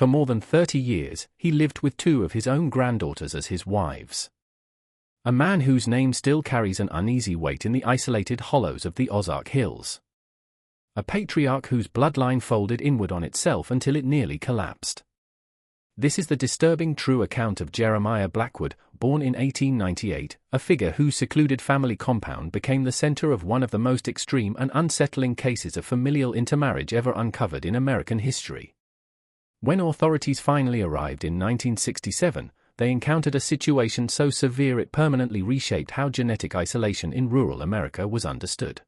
For more than 30 years, he lived with two of his own granddaughters as his wives. A man whose name still carries an uneasy weight in the isolated hollows of the Ozark Hills. A patriarch whose bloodline folded inward on itself until it nearly collapsed. This is the disturbing true account of Jeremiah Blackwood, born in 1898, a figure whose secluded family compound became the center of one of the most extreme and unsettling cases of familial intermarriage ever uncovered in American history. When authorities finally arrived in 1967, they encountered a situation so severe it permanently reshaped how genetic isolation in rural America was understood.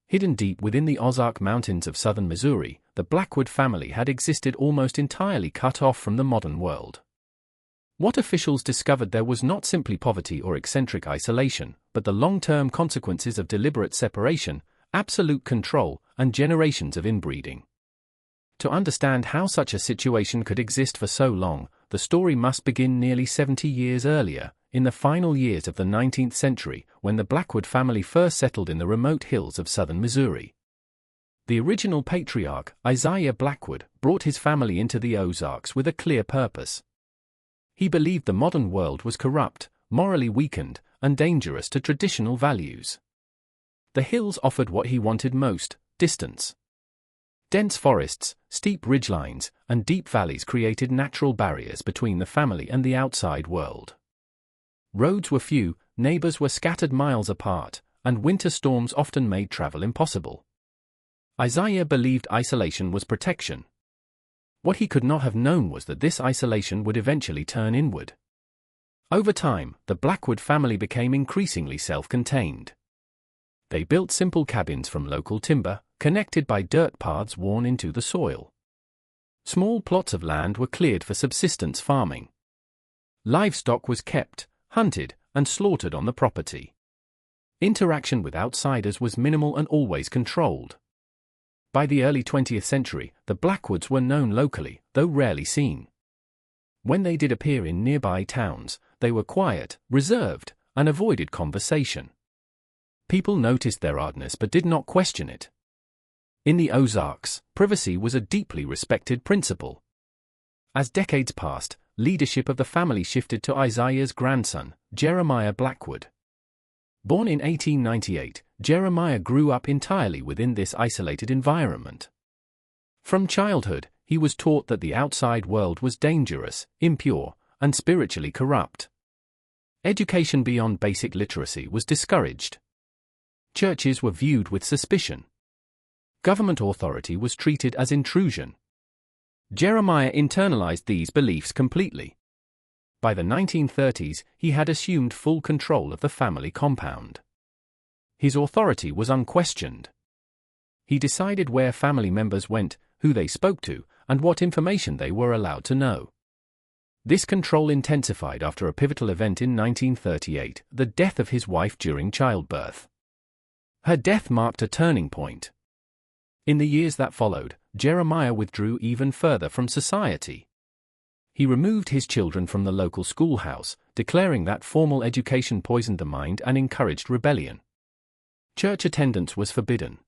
Hidden deep within the Ozark Mountains of southern Missouri, the Blackwood family had existed almost entirely cut off from the modern world. What officials discovered there was not simply poverty or eccentric isolation, but the long-term consequences of deliberate separation, absolute control, and generations of inbreeding. To understand how such a situation could exist for so long, the story must begin nearly 70 years earlier, in the final years of the 19th century, when the Blackwood family first settled in the remote hills of southern Missouri. The original patriarch, Isaiah Blackwood, brought his family into the Ozarks with a clear purpose. He believed the modern world was corrupt, morally weakened, and dangerous to traditional values. The hills offered what he wanted most: distance. Dense forests, steep ridgelines, and deep valleys created natural barriers between the family and the outside world. Roads were few, neighbors were scattered miles apart, and winter storms often made travel impossible. Isaiah believed isolation was protection. What he could not have known was that this isolation would eventually turn inward. Over time, the Blackwood family became increasingly self-contained. They built simple cabins from local timber, connected by dirt paths worn into the soil. Small plots of land were cleared for subsistence farming. Livestock was kept, hunted, and slaughtered on the property. Interaction with outsiders was minimal and always controlled. By the early 20th century, the Blackwoods were known locally, though rarely seen. When they did appear in nearby towns, they were quiet, reserved, and avoided conversation. People noticed their oddness but did not question it. In the Ozarks, privacy was a deeply respected principle. As decades passed, leadership of the family shifted to Isaiah's grandson, Jeremiah Blackwood. Born in 1898, Jeremiah grew up entirely within this isolated environment. From childhood, he was taught that the outside world was dangerous, impure, and spiritually corrupt. Education beyond basic literacy was discouraged. Churches were viewed with suspicion. Government authority was treated as intrusion. Jeremiah internalized these beliefs completely. By the 1930s, he had assumed full control of the family compound. His authority was unquestioned. He decided where family members went, who they spoke to, and what information they were allowed to know. This control intensified after a pivotal event in 1938, the death of his wife during childbirth. Her death marked a turning point. In the years that followed, Jeremiah withdrew even further from society. He removed his children from the local schoolhouse, declaring that formal education poisoned the mind and encouraged rebellion. Church attendance was forbidden.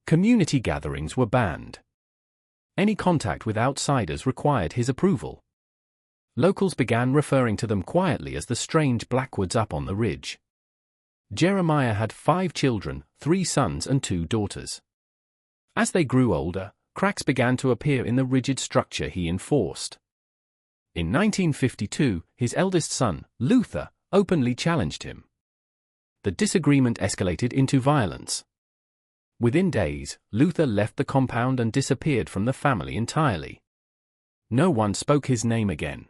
Community gatherings were banned. Any contact with outsiders required his approval. Locals began referring to them quietly as the strange Blackwoods up on the ridge. Jeremiah had 5 children, 3 sons and 2 daughters. As they grew older, cracks began to appear in the rigid structure he enforced. In 1952, his eldest son, Luther, openly challenged him. The disagreement escalated into violence. Within days, Luther left the compound and disappeared from the family entirely. No one spoke his name again.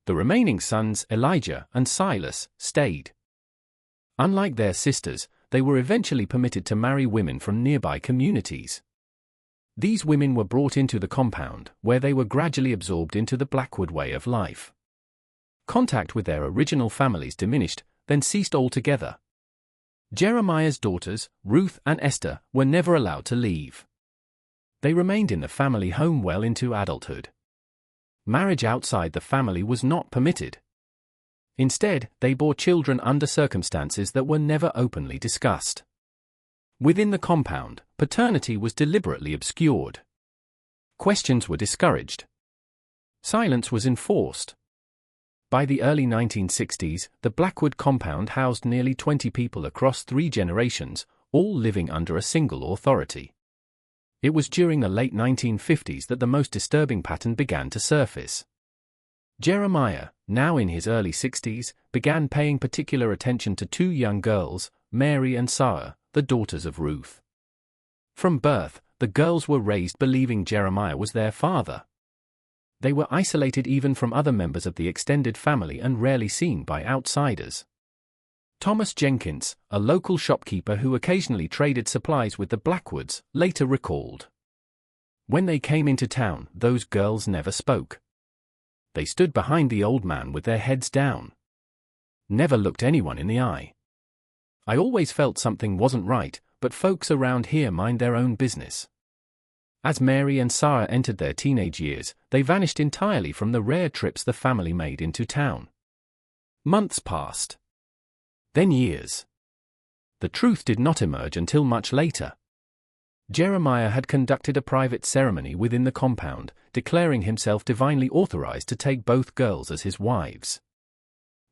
The remaining sons, Elijah and Silas, stayed. Unlike their sisters, they were eventually permitted to marry women from nearby communities. These women were brought into the compound, where they were gradually absorbed into the Blackwood way of life. Contact with their original families diminished, then ceased altogether. Jeremiah's daughters, Ruth and Esther, were never allowed to leave. They remained in the family home well into adulthood. Marriage outside the family was not permitted. Instead, they bore children under circumstances that were never openly discussed. Within the compound, paternity was deliberately obscured. Questions were discouraged, Silence was enforced. By the early 1960s, the Blackwood compound housed nearly 20 people across 3 generations, all living under a single authority. It was during the late 1950s that the most disturbing pattern began to surface. Jeremiah, now in his early 60s, began paying particular attention to 2 young girls, Mary and Sarah, the daughters of Ruth. From birth, the girls were raised believing Jeremiah was their father. They were isolated even from other members of the extended family and rarely seen by outsiders. Thomas Jenkins, a local shopkeeper who occasionally traded supplies with the Blackwoods, later recalled. When they came into town, those girls never spoke. They stood behind the old man with their heads down. Never looked anyone in the eye. I always felt something wasn't right, but folks around here mind their own business. As Mary and Sarah entered their teenage years, they vanished entirely from the rare trips the family made into town. Months passed. Then years. The truth did not emerge until much later. Jeremiah had conducted a private ceremony within the compound, declaring himself divinely authorized to take both girls as his wives.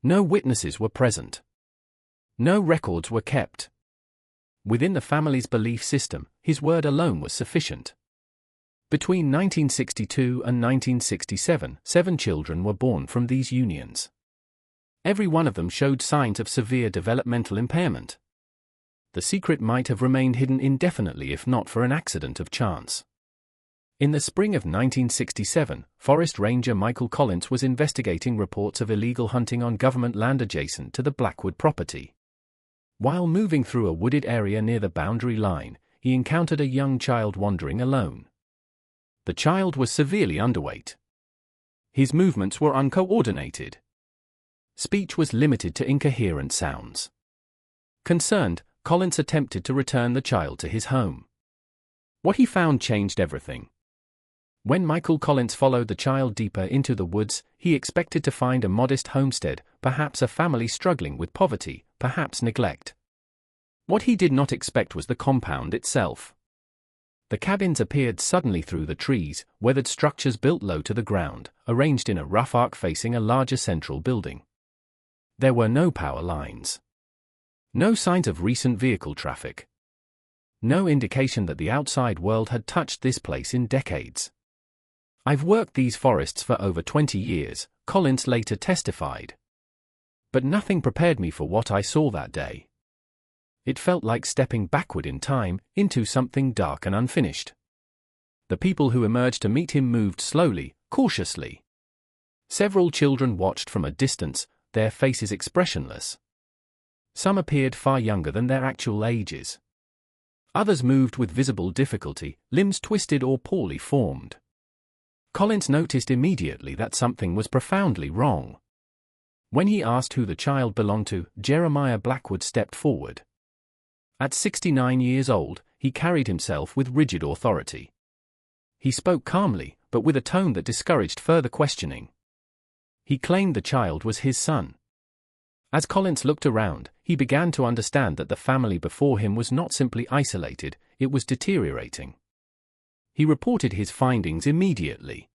No witnesses were present. No records were kept. Within the family's belief system, his word alone was sufficient. Between 1962 and 1967, 7 children were born from these unions. Every one of them showed signs of severe developmental impairment. The secret might have remained hidden indefinitely if not for an accident of chance. In the spring of 1967, Forest Ranger Michael Collins was investigating reports of illegal hunting on government land adjacent to the Blackwood property. While moving through a wooded area near the boundary line, he encountered a young child wandering alone. The child was severely underweight. His movements were uncoordinated. Speech was limited to incoherent sounds. Concerned, Collins attempted to return the child to his home. What he found changed everything. When Michael Collins followed the child deeper into the woods, he expected to find a modest homestead, perhaps a family struggling with poverty, perhaps neglect. What he did not expect was the compound itself. The cabins appeared suddenly through the trees, weathered structures built low to the ground, arranged in a rough arc facing a larger central building. There were no power lines. No signs of recent vehicle traffic. No indication that the outside world had touched this place in decades. "I've worked these forests for over 20 years," Collins later testified. "But nothing prepared me for what I saw that day. It felt like stepping backward in time, into something dark and unfinished." The people who emerged to meet him moved slowly, cautiously. Several children watched from a distance, their faces expressionless. Some appeared far younger than their actual ages. Others moved with visible difficulty, limbs twisted or poorly formed. Collins noticed immediately that something was profoundly wrong. When he asked who the child belonged to, Jeremiah Blackwood stepped forward. At 69 years old, he carried himself with rigid authority. He spoke calmly, but with a tone that discouraged further questioning. He claimed the child was his son. As Collins looked around, he began to understand that the family before him was not simply isolated, it was deteriorating. He reported his findings immediately.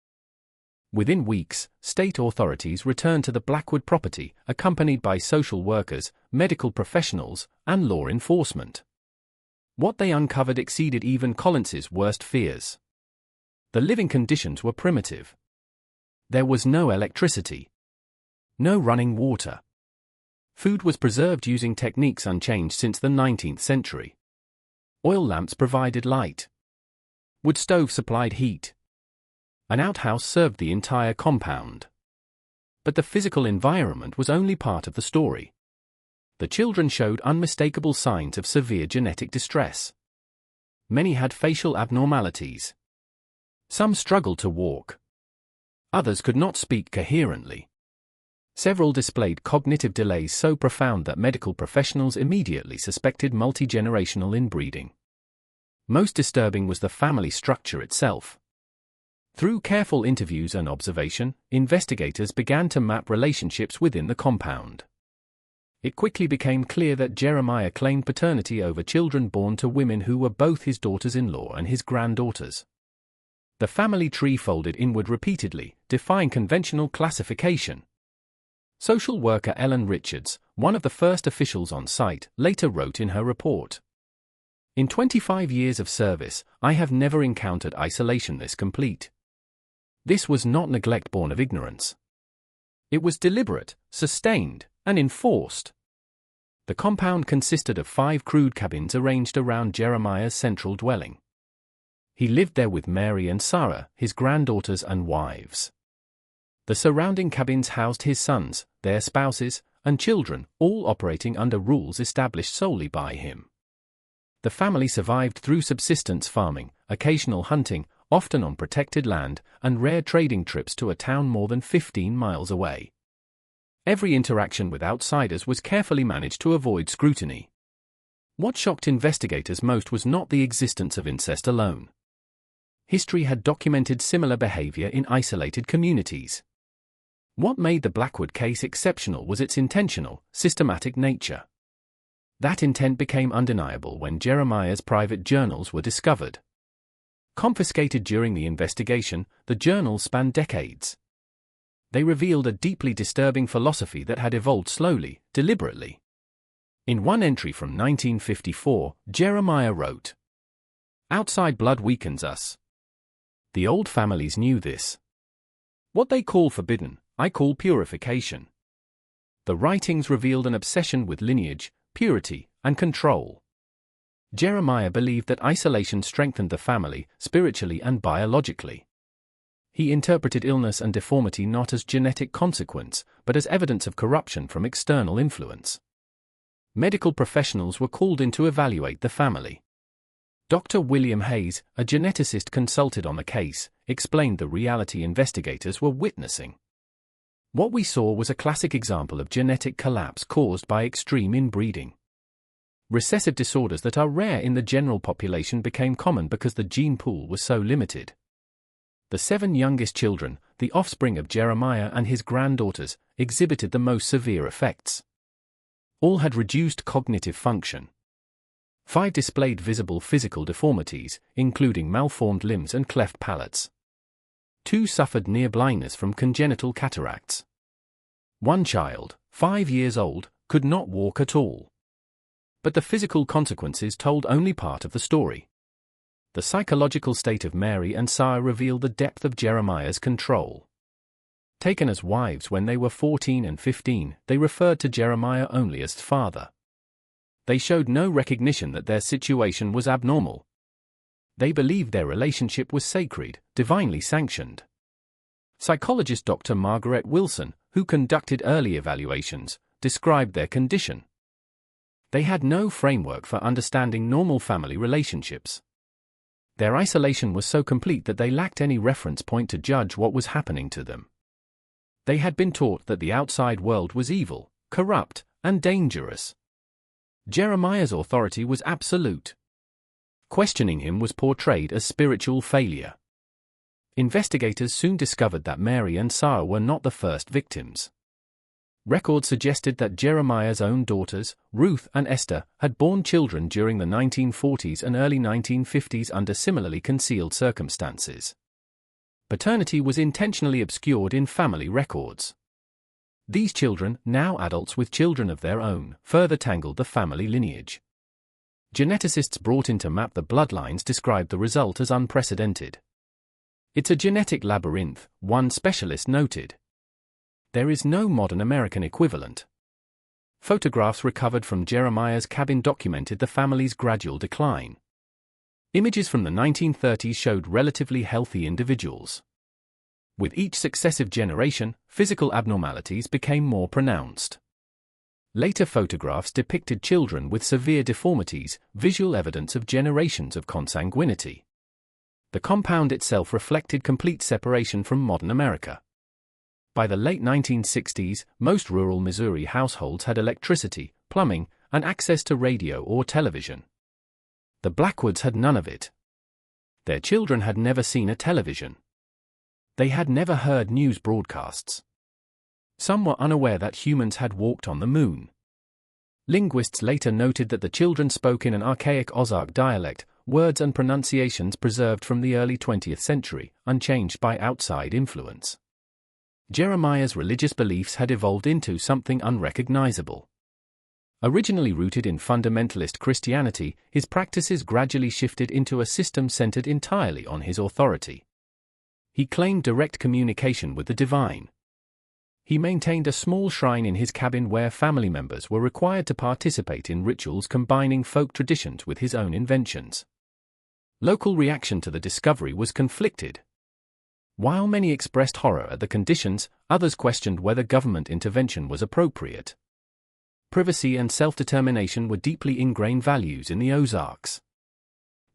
Within weeks, state authorities returned to the Blackwood property, accompanied by social workers, medical professionals, and law enforcement. What they uncovered exceeded even Collins's worst fears. The living conditions were primitive. There was no electricity. No running water. Food was preserved using techniques unchanged since the 19th century. Oil lamps provided light. Wood stoves supplied heat. An outhouse served the entire compound. But the physical environment was only part of the story. The children showed unmistakable signs of severe genetic distress. Many had facial abnormalities. Some struggled to walk. Others could not speak coherently. Several displayed cognitive delays so profound that medical professionals immediately suspected multi-generational inbreeding. Most disturbing was the family structure itself. Through careful interviews and observation, investigators began to map relationships within the compound. It quickly became clear that Jeremiah claimed paternity over children born to women who were both his daughters-in-law and his granddaughters. The family tree folded inward repeatedly, defying conventional classification. Social worker Ellen Richards, one of the first officials on site, later wrote in her report, "In 25 years of service, I have never encountered isolation this complete. This was not neglect born of ignorance. It was deliberate, sustained, and enforced." The compound consisted of 5 crude cabins arranged around Jeremiah's central dwelling. He lived there with Mary and Sarah, his granddaughters and wives. The surrounding cabins housed his sons, their spouses, and children, all operating under rules established solely by him. The family survived through subsistence farming, occasional hunting, often on protected land, and rare trading trips to a town more than 15 miles away. Every interaction with outsiders was carefully managed to avoid scrutiny. What shocked investigators most was not the existence of incest alone. History had documented similar behavior in isolated communities. What made the Blackwood case exceptional was its intentional, systematic nature. That intent became undeniable when Jeremiah's private journals were discovered. Confiscated during the investigation, the journals spanned decades. They revealed a deeply disturbing philosophy that had evolved slowly, deliberately. In one entry from 1954, Jeremiah wrote, "Outside blood weakens us. The old families knew this. What they call forbidden, I call purification." The writings revealed an obsession with lineage, purity, and control. Jeremiah believed that isolation strengthened the family, spiritually and biologically. He interpreted illness and deformity not as genetic consequence, but as evidence of corruption from external influence. Medical professionals were called in to evaluate the family. Dr. William Hayes, a geneticist consulted on the case, explained the reality investigators were witnessing. What we saw was a classic example of genetic collapse caused by extreme inbreeding. Recessive disorders that are rare in the general population became common because the gene pool was so limited. The 7 youngest children, the offspring of Jeremiah and his granddaughters, exhibited the most severe effects. All had reduced cognitive function. 5 displayed visible physical deformities, including malformed limbs and cleft palates. 2 suffered near blindness from congenital cataracts. 1 child, 5 years old, could not walk at all. But the physical consequences told only part of the story. The psychological state of Mary and Sarah revealed the depth of Jeremiah's control. Taken as wives when they were 14 and 15, they referred to Jeremiah only as father. They showed no recognition that their situation was abnormal. They believed their relationship was sacred, divinely sanctioned. Psychologist Dr. Margaret Wilson, who conducted early evaluations, described their condition. They had no framework for understanding normal family relationships. Their isolation was so complete that they lacked any reference point to judge what was happening to them. They had been taught that the outside world was evil, corrupt, and dangerous. Jeremiah's authority was absolute. Questioning him was portrayed as spiritual failure. Investigators soon discovered that Mary and Sarah were not the first victims. Records suggested that Jeremiah's own daughters, Ruth and Esther, had borne children during the 1940s and early 1950s under similarly concealed circumstances. Paternity was intentionally obscured in family records. These children, now adults with children of their own, further tangled the family lineage. Geneticists brought in to map the bloodlines described the result as unprecedented. "It's a genetic labyrinth," one specialist noted. There is no modern American equivalent. Photographs recovered from Jeremiah's cabin documented the family's gradual decline. Images from the 1930s showed relatively healthy individuals. With each successive generation, physical abnormalities became more pronounced. Later photographs depicted children with severe deformities, visual evidence of generations of consanguinity. The compound itself reflected complete separation from modern America. By the late 1960s, most rural Missouri households had electricity, plumbing, and access to radio or television. The Blackwoods had none of it. Their children had never seen a television. They had never heard news broadcasts. Some were unaware that humans had walked on the moon. Linguists later noted that the children spoke in an archaic Ozark dialect, words and pronunciations preserved from the early 20th century, unchanged by outside influence. Jeremiah's religious beliefs had evolved into something unrecognizable. Originally rooted in fundamentalist Christianity, his practices gradually shifted into a system centered entirely on his authority. He claimed direct communication with the divine. He maintained a small shrine in his cabin where family members were required to participate in rituals combining folk traditions with his own inventions. Local reaction to the discovery was conflicted. While many expressed horror at the conditions, others questioned whether government intervention was appropriate. Privacy and self-determination were deeply ingrained values in the Ozarks.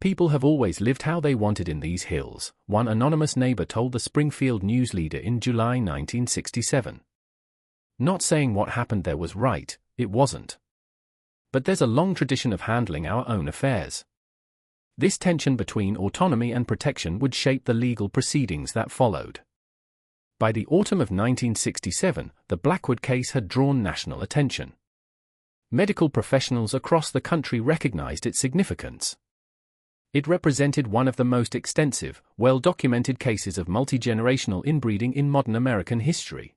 People have always lived how they wanted in these hills, one anonymous neighbor told the Springfield News Leader in July 1967. Not saying what happened there was right, it wasn't. But there's a long tradition of handling our own affairs. This tension between autonomy and protection would shape the legal proceedings that followed. By the autumn of 1967, the Blackwood case had drawn national attention. Medical professionals across the country recognized its significance. It represented one of the most extensive, well-documented cases of multi-generational inbreeding in modern American history.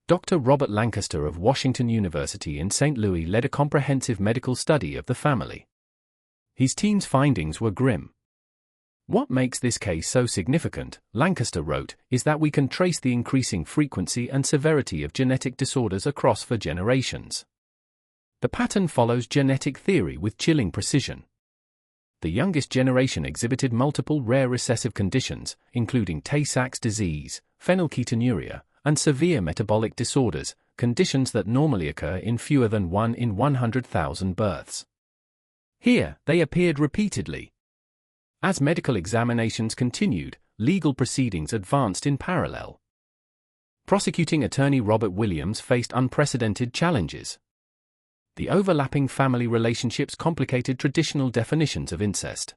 Dr. Robert Lancaster of Washington University in St. Louis led a comprehensive medical study of the family. His team's findings were grim. What makes this case so significant, Lancaster wrote, is that we can trace the increasing frequency and severity of genetic disorders across for generations. The pattern follows genetic theory with chilling precision. The youngest generation exhibited multiple rare recessive conditions, including Tay-Sachs disease, phenylketonuria, and severe metabolic disorders, conditions that normally occur in fewer than 1 in 100,000 births. Here, they appeared repeatedly. As medical examinations continued, legal proceedings advanced in parallel. Prosecuting attorney Robert Williams faced unprecedented challenges. The overlapping family relationships complicated traditional definitions of incest.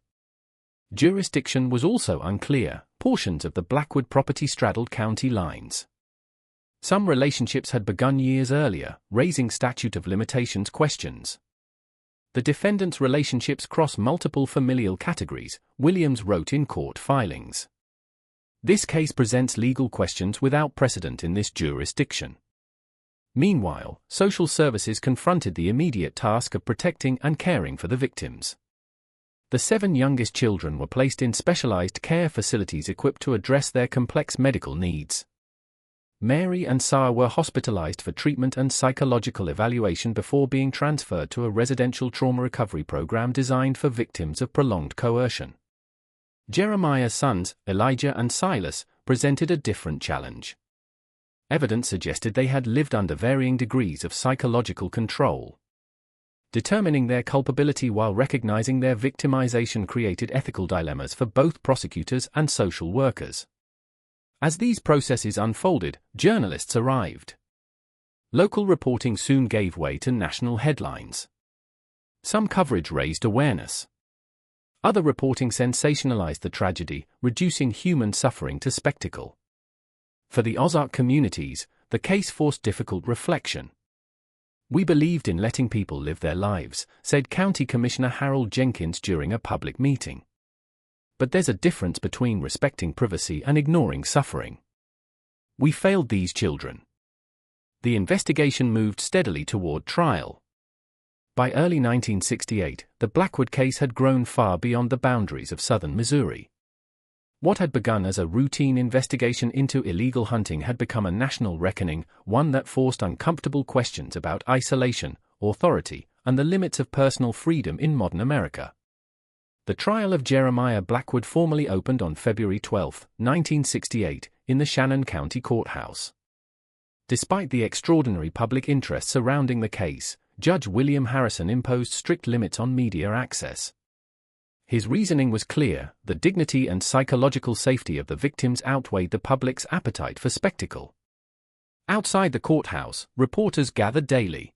Jurisdiction was also unclear. Portions of the Blackwood property straddled county lines. Some relationships had begun years earlier, raising statute of limitations questions. The defendants' relationships cross multiple familial categories, Williams wrote in court filings. This case presents legal questions without precedent in this jurisdiction. Meanwhile, social services confronted the immediate task of protecting and caring for the victims. The 7 youngest children were placed in specialized care facilities equipped to address their complex medical needs. Mary and Sarah were hospitalized for treatment and psychological evaluation before being transferred to a residential trauma recovery program designed for victims of prolonged coercion. Jeremiah's sons, Elijah and Silas, presented a different challenge. Evidence suggested they had lived under varying degrees of psychological control. Determining their culpability while recognizing their victimization created ethical dilemmas for both prosecutors and social workers. As these processes unfolded, journalists arrived. Local reporting soon gave way to national headlines. Some coverage raised awareness. Other reporting sensationalized the tragedy, reducing human suffering to spectacle. For the Ozark communities, the case forced difficult reflection. We believed in letting people live their lives, said County Commissioner Harold Jenkins during a public meeting. But there's a difference between respecting privacy and ignoring suffering. We failed these children. The investigation moved steadily toward trial. By early 1968, the Blackwood case had grown far beyond the boundaries of southern Missouri. What had begun as a routine investigation into illegal hunting had become a national reckoning, one that forced uncomfortable questions about isolation, authority, and the limits of personal freedom in modern America. The trial of Jeremiah Blackwood formally opened on February 12, 1968, in the Shannon County Courthouse. Despite the extraordinary public interest surrounding the case, Judge William Harrison imposed strict limits on media access. His reasoning was clear: the dignity and psychological safety of the victims outweighed the public's appetite for spectacle. Outside the courthouse, reporters gathered daily.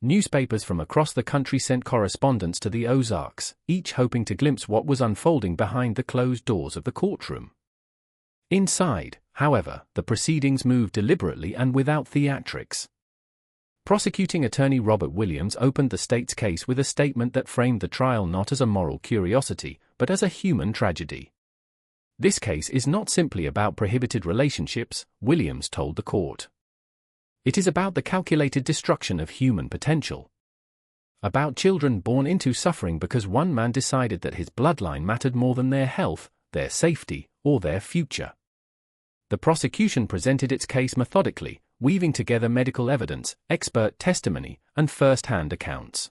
Newspapers from across the country sent correspondents to the Ozarks, each hoping to glimpse what was unfolding behind the closed doors of the courtroom. Inside, however, the proceedings moved deliberately and without theatrics. Prosecuting attorney Robert Williams opened the state's case with a statement that framed the trial not as a moral curiosity, but as a human tragedy. This case is not simply about prohibited relationships, Williams told the court. It is about the calculated destruction of human potential. About children born into suffering because one man decided that his bloodline mattered more than their health, their safety, or their future. The prosecution presented its case methodically, weaving together medical evidence, expert testimony, and first-hand accounts.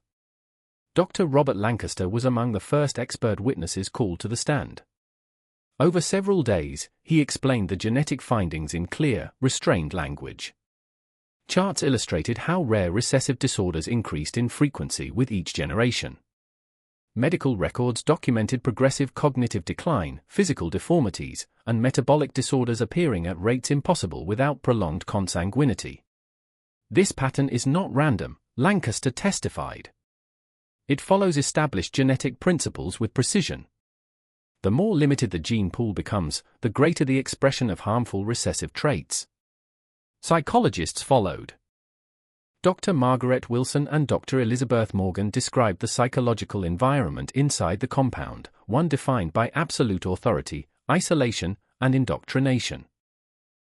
Dr. Robert Lancaster was among the first expert witnesses called to the stand. Over several days, he explained the genetic findings in clear, restrained language. Charts illustrated how rare recessive disorders increased in frequency with each generation. Medical records documented progressive cognitive decline, physical deformities, and metabolic disorders appearing at rates impossible without prolonged consanguinity. This pattern is not random, Lancaster testified. It follows established genetic principles with precision. The more limited the gene pool becomes, the greater the expression of harmful recessive traits. Psychologists followed. Dr. Margaret Wilson and Dr. Elizabeth Morgan described the psychological environment inside the compound, one defined by absolute authority, isolation, and indoctrination.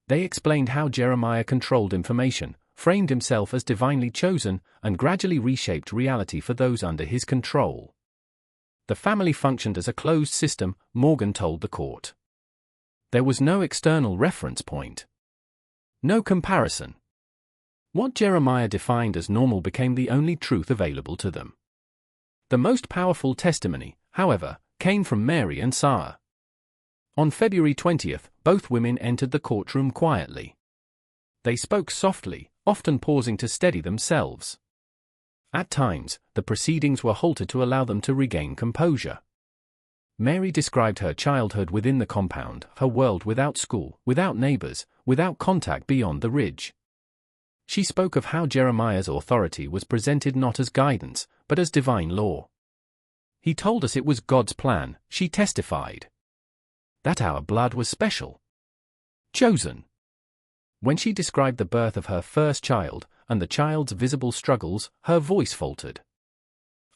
They explained how Jeremiah controlled information, framed himself as divinely chosen, and gradually reshaped reality for those under his control. The family functioned as a closed system, Morgan told the court. There was no external reference point. No comparison. What Jeremiah defined as normal became the only truth available to them. The most powerful testimony, however, came from Mary and Sarah. On February 20th, both women entered the courtroom quietly. They spoke softly, often pausing to steady themselves. At times, the proceedings were halted to allow them to regain composure. Mary described her childhood within the compound, her world without school, without neighbors, without contact beyond the ridge. She spoke of how Jeremiah's authority was presented not as guidance, but as divine law. He told us it was God's plan, she testified. That our blood was special. Chosen. When she described the birth of her first child, and the child's visible struggles, her voice faltered.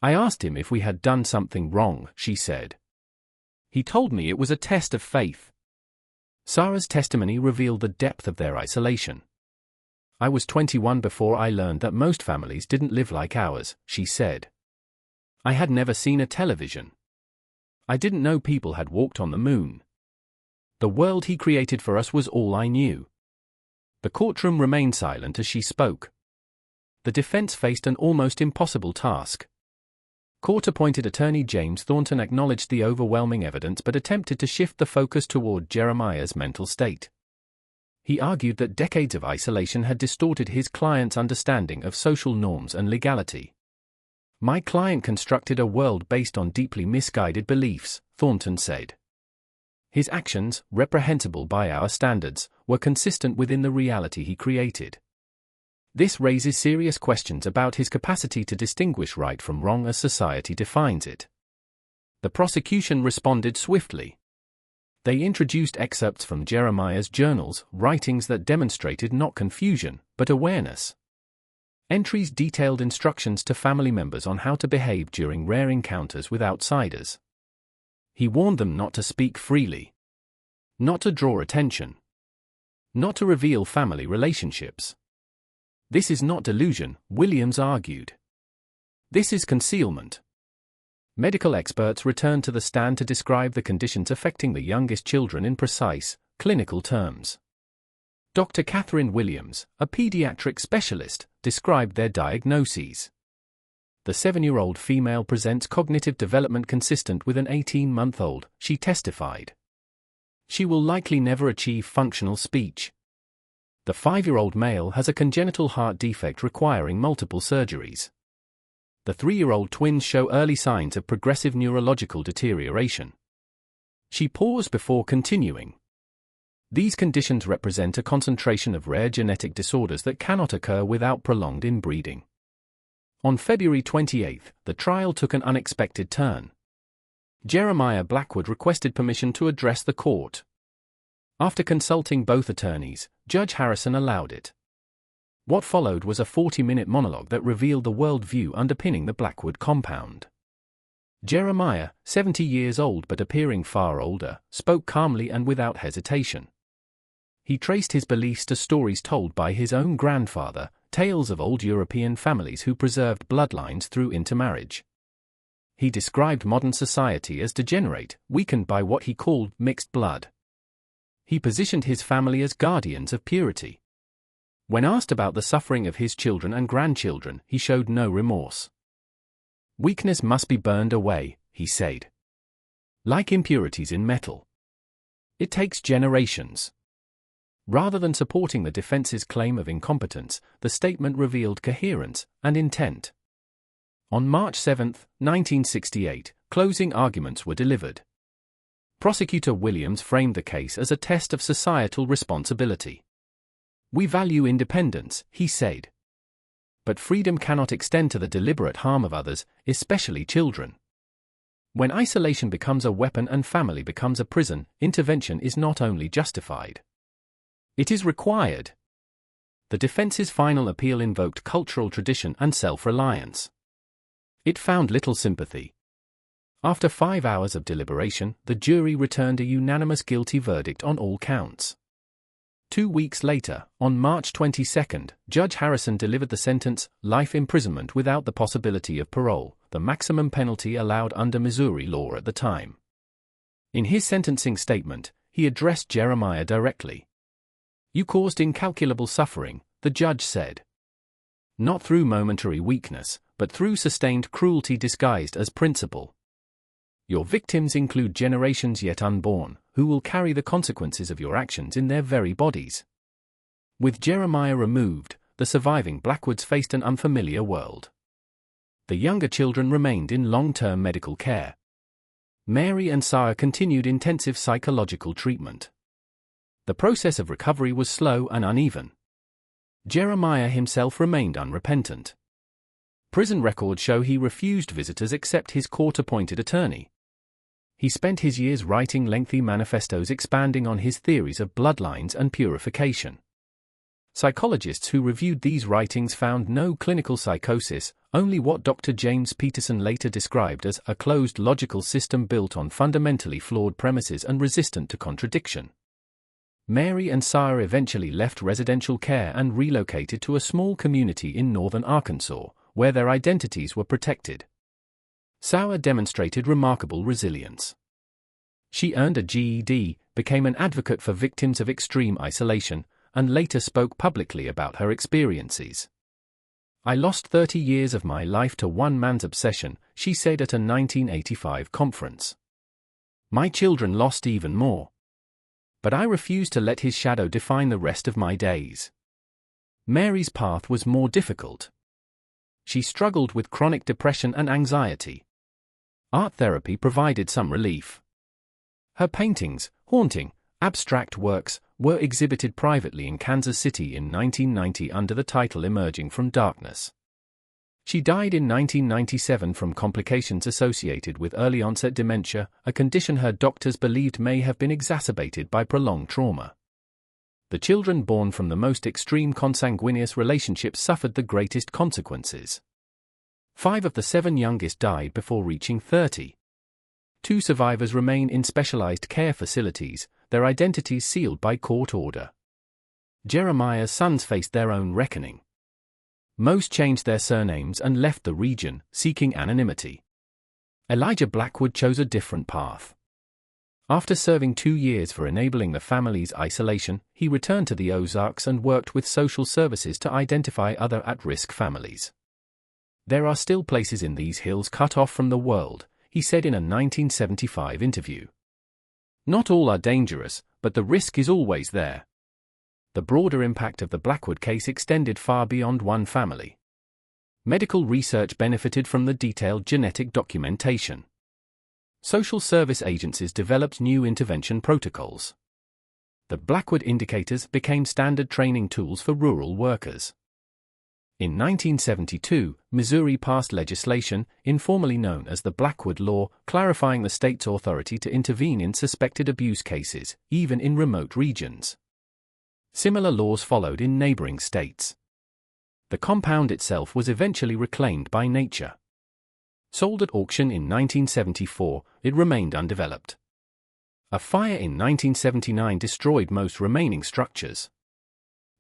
I asked him if we had done something wrong, she said. He told me it was a test of faith. Sarah's testimony revealed the depth of their isolation. I was 21 before I learned that most families didn't live like ours, she said. I had never seen a television. I didn't know people had walked on the moon. The world he created for us was all I knew. The courtroom remained silent as she spoke. The defense faced an almost impossible task. Court-appointed attorney James Thornton acknowledged the overwhelming evidence but attempted to shift the focus toward Jeremiah's mental state. He argued that decades of isolation had distorted his client's understanding of social norms and legality. My client constructed a world based on deeply misguided beliefs, Thornton said. His actions, reprehensible by our standards, were consistent within the reality he created. This raises serious questions about his capacity to distinguish right from wrong as society defines it. The prosecution responded swiftly. They introduced excerpts from Jeremiah's journals, writings that demonstrated not confusion, but awareness. Entries detailed instructions to family members on how to behave during rare encounters with outsiders. He warned them not to speak freely, not to draw attention, not to reveal family relationships. This is not delusion, Williams argued. This is concealment. Medical experts returned to the stand to describe the conditions affecting the youngest children in precise, clinical terms. Dr. Catherine Williams, a pediatric specialist, described their diagnoses. The 7-year-old female presents cognitive development consistent with an 18-month-old, she testified. She will likely never achieve functional speech. The 5-year-old male has a congenital heart defect requiring multiple surgeries. The 3-year-old twins show early signs of progressive neurological deterioration. She paused before continuing. These conditions represent a concentration of rare genetic disorders that cannot occur without prolonged inbreeding. On February 28, the trial took an unexpected turn. Jeremiah Blackwood requested permission to address the court. After consulting both attorneys, Judge Harrison allowed it. What followed was a 40-minute monologue that revealed the worldview underpinning the Blackwood compound. Jeremiah, 70 years old but appearing far older, spoke calmly and without hesitation. He traced his beliefs to stories told by his own grandfather, tales of old European families who preserved bloodlines through intermarriage. He described modern society as degenerate, weakened by what he called mixed blood. He positioned his family as guardians of purity. When asked about the suffering of his children and grandchildren, he showed no remorse. "Weakness must be burned away," he said. "Like impurities in metal. It takes generations." Rather than supporting the defense's claim of incompetence, the statement revealed coherence and intent. On March 7, 1968, closing arguments were delivered. Prosecutor Williams framed the case as a test of societal responsibility. "We value independence," he said. "But freedom cannot extend to the deliberate harm of others, especially children. When isolation becomes a weapon and family becomes a prison, intervention is not only justified. It is required." The defense's final appeal invoked cultural tradition and self-reliance. It found little sympathy. After 5 hours of deliberation, the jury returned a unanimous guilty verdict on all counts. 2 weeks later, on March 22, Judge Harrison delivered the sentence, life imprisonment without the possibility of parole, the maximum penalty allowed under Missouri law at the time. In his sentencing statement, he addressed Jeremiah directly. "You caused incalculable suffering," the judge said. "Not through momentary weakness, but through sustained cruelty disguised as principle. Your victims include generations yet unborn, who will carry the consequences of your actions in their very bodies." With Jeremiah removed, the surviving Blackwoods faced an unfamiliar world. The younger children remained in long-term medical care. Mary and Sarah continued intensive psychological treatment. The process of recovery was slow and uneven. Jeremiah himself remained unrepentant. Prison records show he refused visitors except his court-appointed attorney. He spent his years writing lengthy manifestos expanding on his theories of bloodlines and purification. Psychologists who reviewed these writings found no clinical psychosis, only what Dr. James Peterson later described as a closed logical system built on fundamentally flawed premises and resistant to contradiction. Mary and Sarah eventually left residential care and relocated to a small community in northern Arkansas, where their identities were protected. Sarah demonstrated remarkable resilience. She earned a GED, became an advocate for victims of extreme isolation, and later spoke publicly about her experiences. "I lost 30 years of my life to one man's obsession," she said at a 1985 conference. "My children lost even more. But I refused to let his shadow define the rest of my days." Mary's path was more difficult. She struggled with chronic depression and anxiety. Art therapy provided some relief. Her paintings, haunting, abstract works, were exhibited privately in Kansas City in 1990 under the title Emerging from Darkness. She died in 1997 from complications associated with early-onset dementia, a condition her doctors believed may have been exacerbated by prolonged trauma. The children born from the most extreme consanguineous relationships suffered the greatest consequences. 5 of the 7 youngest died before reaching 30. 2 survivors remain in specialized care facilities, their identities sealed by court order. Jeremiah's sons faced their own reckoning. Most changed their surnames and left the region, seeking anonymity. Elijah Blackwood chose a different path. After serving 2 years for enabling the family's isolation, he returned to the Ozarks and worked with social services to identify other at-risk families. "There are still places in these hills cut off from the world," he said in a 1975 interview. "Not all are dangerous, but the risk is always there." The broader impact of the Blackwood case extended far beyond one family. Medical research benefited from the detailed genetic documentation. Social service agencies developed new intervention protocols. The Blackwood indicators became standard training tools for rural workers. In 1972, Missouri passed legislation, informally known as the Blackwood Law, clarifying the state's authority to intervene in suspected abuse cases, even in remote regions. Similar laws followed in neighboring states. The compound itself was eventually reclaimed by nature. Sold at auction in 1974, it remained undeveloped. A fire in 1979 destroyed most remaining structures.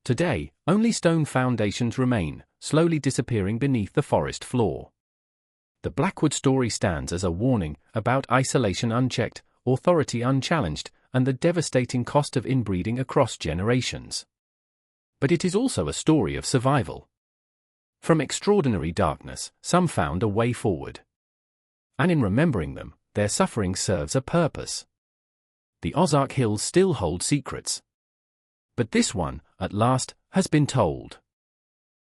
Today, only stone foundations remain, slowly disappearing beneath the forest floor. The Blackwood story stands as a warning about isolation unchecked, authority unchallenged, and the devastating cost of inbreeding across generations. But it is also a story of survival. From extraordinary darkness, some found a way forward. And in remembering them, their suffering serves a purpose. The Ozark Hills still hold secrets. But this one, at last, has been told.